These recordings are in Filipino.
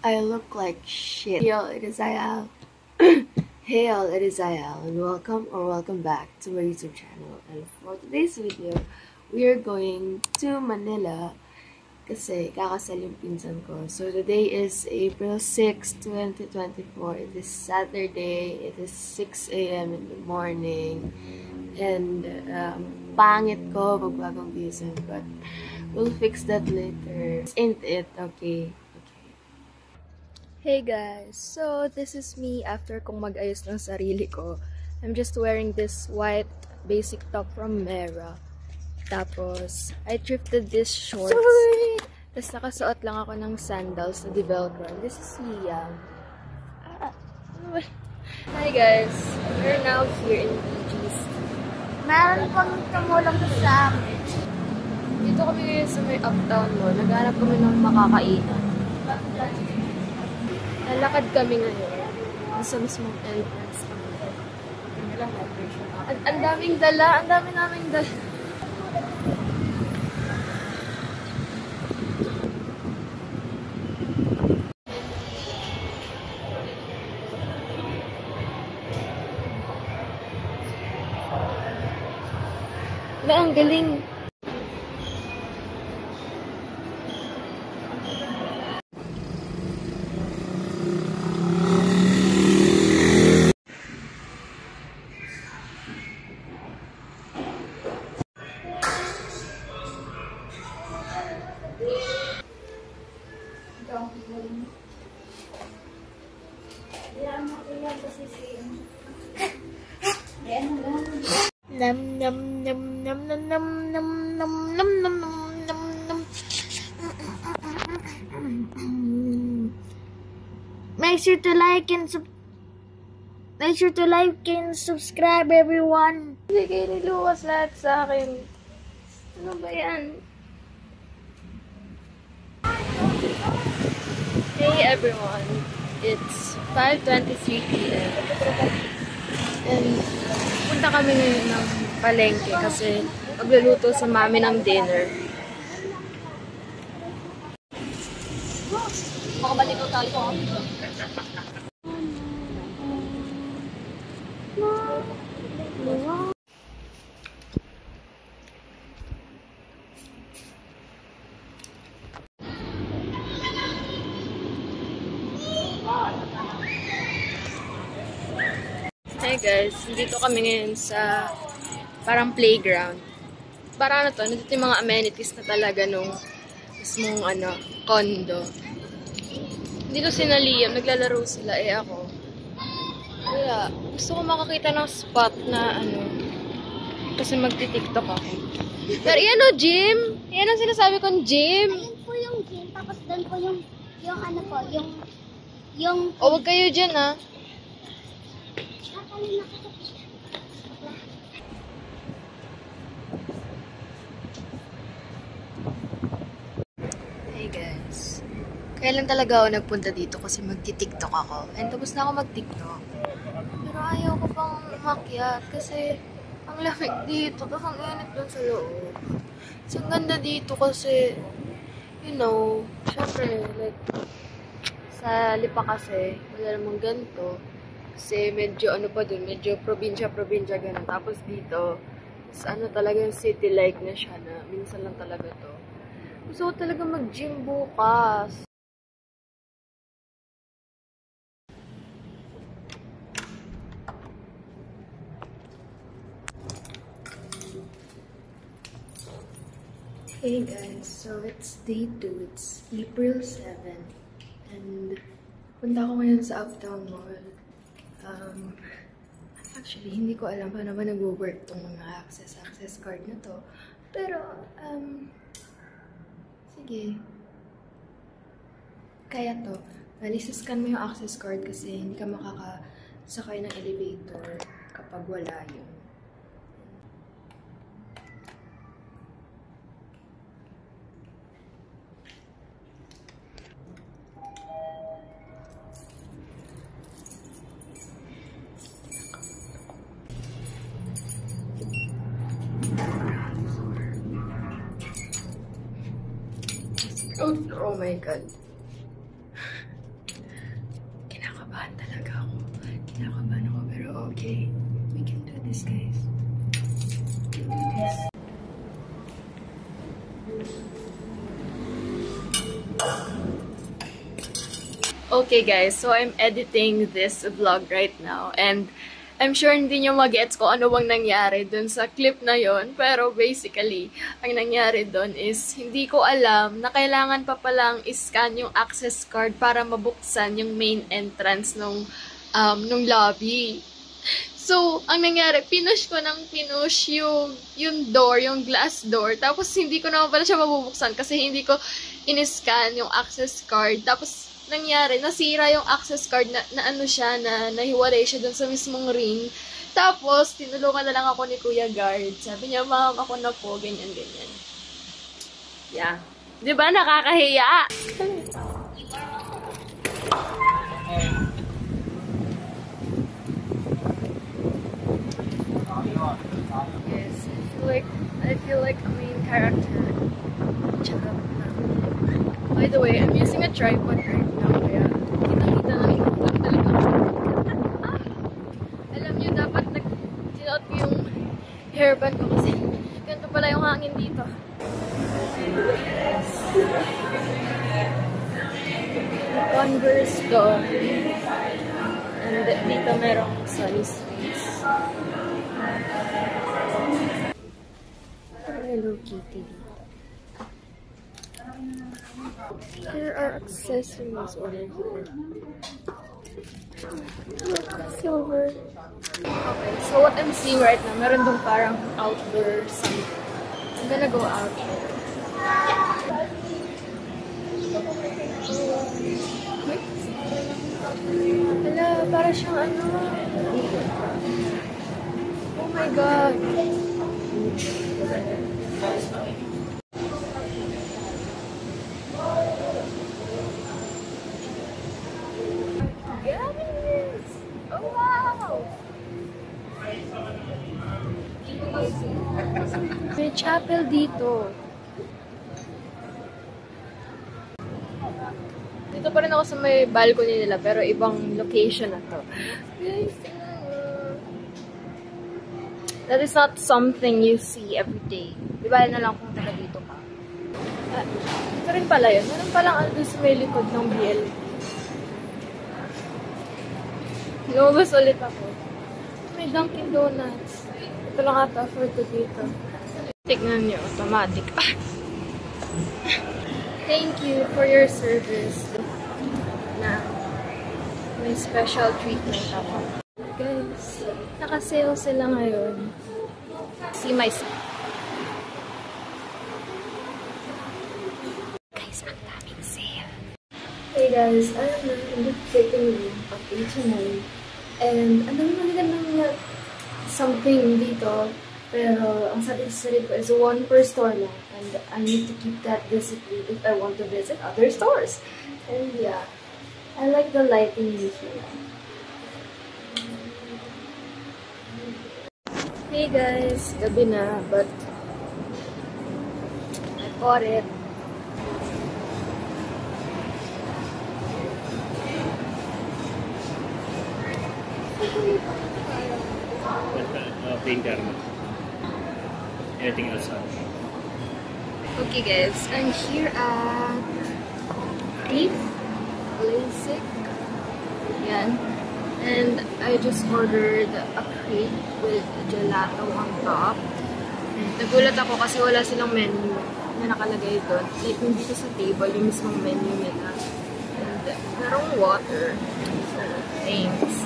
I look like shit. Hail, it is Ayal. Hail, it is Ayal, and welcome back to my YouTube channel. And for today's video, we are going to Manila kasi kakasal yung pinsan ko. So today is April 6, 2024. It is Saturday. It is 6 a.m. in the morning. And pangit ko pag bagong gising, but we'll fix that later. Ain't it? Okay. Hey guys, so this is me after kong mag-ayos ng sarili ko. I'm just wearing this white basic top from Mera. Tapos, I thrifted this shorts. Tapos nakasuot lang ako ng sandals na Velcro. This is Liam. Hi guys, we're now here in BGC. Meron pang tumulong sa amin. Dito kami ngayon sa may uptown mo. Naghanap kami ng makakainan. Lalakad kami ngayon. Nasa mismong entrance kami. Ang daming dala. Ang dami naming dala. Wala, ang galing. Nam nam nam nam nam nam nam nam nam nam nam nam. Make sure to like and subscribe, everyone. Bigay ni Lucas lahat sa akin. Ano ba yan? Hey everyone, it's 5:23 p.m. And punta kami ngayon ng palengke kasi magluluto sa mami ng dinner. Makabalik ko tayo. Hey guys, dito kami ngayon sa parang playground. Parang ano to, nandito yung mga amenities na talaga nung mismong condo. Dito si Liam, naglalaro sila, ako. Kaya, gusto ko makakita ng spot na kasi magti-tiktok ako. Pero yan o, gym! Yan ang sinasabi kong gym! Ayun po yung gym, tapos doon po yung O, wag kayo dyan ah. Hey guys, kailan talaga ako nagpunta dito kasi magti-tiktok ako. And tapos na ako mag-tiktok. Pero ayaw ko pang umakyat kasi ang lamig dito. Tapos ang init dun sa loob. So, ang ganda dito kasi, syempre, like, sa Lipa kasi, wala namang ganito. Kasi medyo pa dun, medyo probinsya ganun. Tapos dito, talagang city-like na siya na minsan lang talaga to. Gusto ko talaga mag-gym bukas. Hey guys, so it's day 2. It's April 7. And punta ako ngayon sa Uptown Mall. Actually, hindi ko alam paano ba nag-work tong mga access card na to. Pero, sige. Kaya to. Scan mo yung access card kasi hindi ka makakasakay ng elevator kapag wala yun. Oh my god. Okay guys, so I'm editing this vlog right now and I'm sure hindi nyo mag-gets ko ano bang nangyari dun sa clip na yon. Pero basically, ang nangyari dun is hindi ko alam na kailangan pa palang iscan yung access card para mabuksan yung main entrance nung lobby. So, ang nangyari, pinush ko ng pinush yung door, yung glass door. Tapos, hindi ko naman pala siya mabubuksan kasi hindi ko in-scan yung access card. Tapos, nangyari, nasira yung access card na ano siya, na nahiwalay siya dun sa mismong ring. Tapos, tinulungan na lang ako ni Kuya Guard. Sabi niya, ma'am, ako na po, ganyan, ganyan. Yeah. Diba, nakakahiya? Yes, I feel like a main character. By the way, I'm using a tripod right now, kaya kitang-kita lang yung talaga. Alam niyo, dapat sinuot ko yung hairband ko kasi ganito pala yung hangin dito. Converse to. And dito merong sunny space. Hello Kitty. There are accessories over here. Look, silver. Okay, so what I'm seeing right now, meron dong parang outdoor something. I'm gonna go out here. Wait. Hala, para siyang ano. Oh my God. Yes! Oh wow! May chapel dito. Dito pa rin ako sa may balcony nila pero ibang location na to. Guys, that is not something you see every day. Diba na lang kung taga dito ka. Ito rin pala yun. Meron palang ano sa may likod ng BL. Lumabas ulit ako. May Dunkin Donuts. Ito lang ata for to dito. Tignan nyo, automatic. Thank you for your service. Na may special treatment ako. Guys, naka-sale sila ngayon. See my son. Guys, ang daming sale. Hey guys, I am in the fitting room of H&M. And ang dami magandang something dito. Pero ang satisfied ko is one per store lang. And I need to keep that discipline if I want to visit other stores. And yeah, I like the lighting in here. Hey guys, gabi na, but I bought it. Printer. Anything else? Okay guys, I'm here at Beef Lasik. Yan. And I just ordered a crepe with gelato on top. And nagulat ako kasi wala silang menu na nakalagay doon. Like, hindi ko sa table, yung mismong menu nila. And merong water. So, thanks.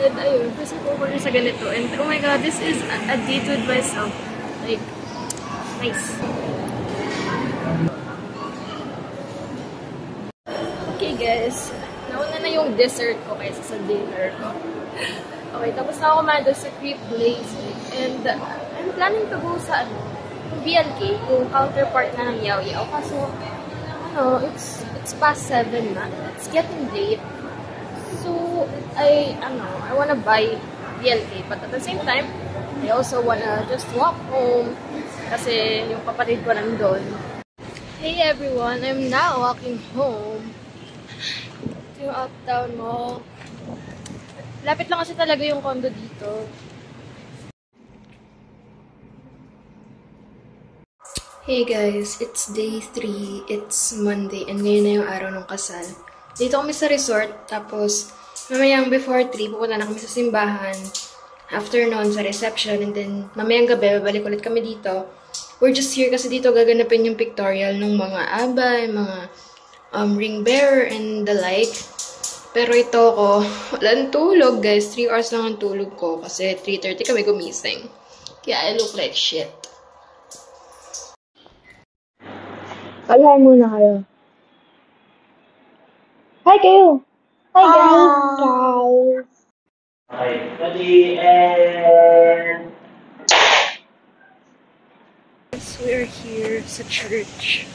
And ayun, first ko order sa ganito. And oh my god, this is a date with myself. Like, nice. Okay guys, nauna na yung dessert ko kaysa sa dinner ko. Okay, tapos na ako kumain doon sa Crepe Lasik. And I'm planning to go sa BLK, yung counterpart na ng Yao Yao. Kaso, it's past 7 na. It's getting late. So, I wanna buy BLK. But at the same time, I also wanna just walk home. Kasi yung kapatid ko nandun. Hey everyone, I'm now walking home. Yung Uptown Mall. Lapit lang kasi talaga yung condo dito. Hey guys, it's day 3, it's Monday, and ngayon na yung araw ng kasal. Dito kami sa resort, tapos mamayang before 3, pupunta na kami sa simbahan. After noon, sa reception, and then mamayang gabi, babalik ulit kami dito. We're just here kasi dito gaganapin yung pictorial ng mga abay, mga ring bearer, and the like. Pero ito ko, walang tulog guys, 3 hours lang ang tulog ko kasi 3:30 kami gumising. Kaya I look like shit. Palahan muna kayo. Hi kayo! Hi guys! Hi, ready, and... We're here sa church.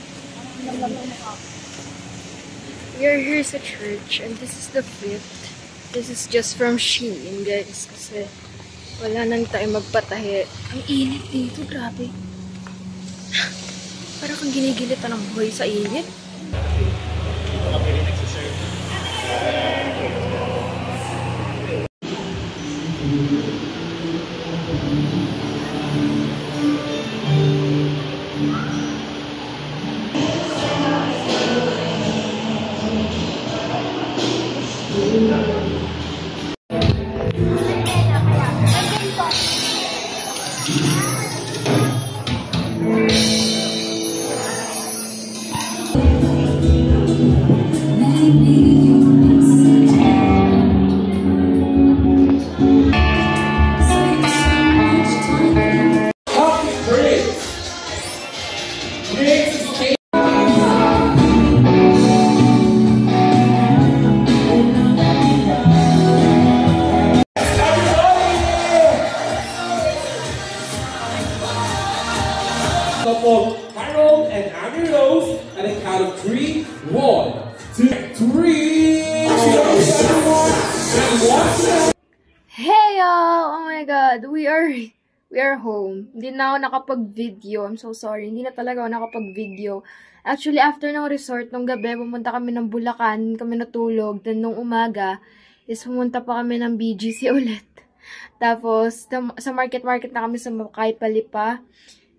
We're here sa church, and this is the fit. This is just from Shein, guys, kasi wala nang tayo magpatahi. Ang init dito, grabe. Parang kang ginigilitan ng buhay sa init. Couple Harold and Amy Rose at a count of 3. 1, 2, 3. Hey y'all! Oh my god, we are home. Hindi na ako nakapag-video. I'm so sorry. Hindi na talaga ako nakapag-video. Actually, after ng resort, nung gabi, pumunta kami ng Bulacan, kami natulog. Then, nung umaga, is pumunta pa kami ng BGC ulit. Tapos, sa market na kami sa Makay Palipa.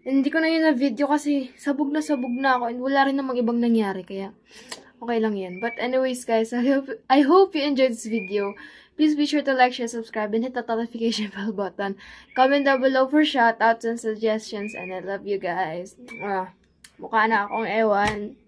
Hindi ko na yun na-video kasi sabog na ako and wala rin namang ibang nangyari. Kaya, okay lang yan. But anyways, guys, I hope you enjoyed this video. Please be sure to like, share, subscribe, and hit the notification bell button. Comment down below for shoutouts and suggestions. And I love you guys. Mukha na akong ewan.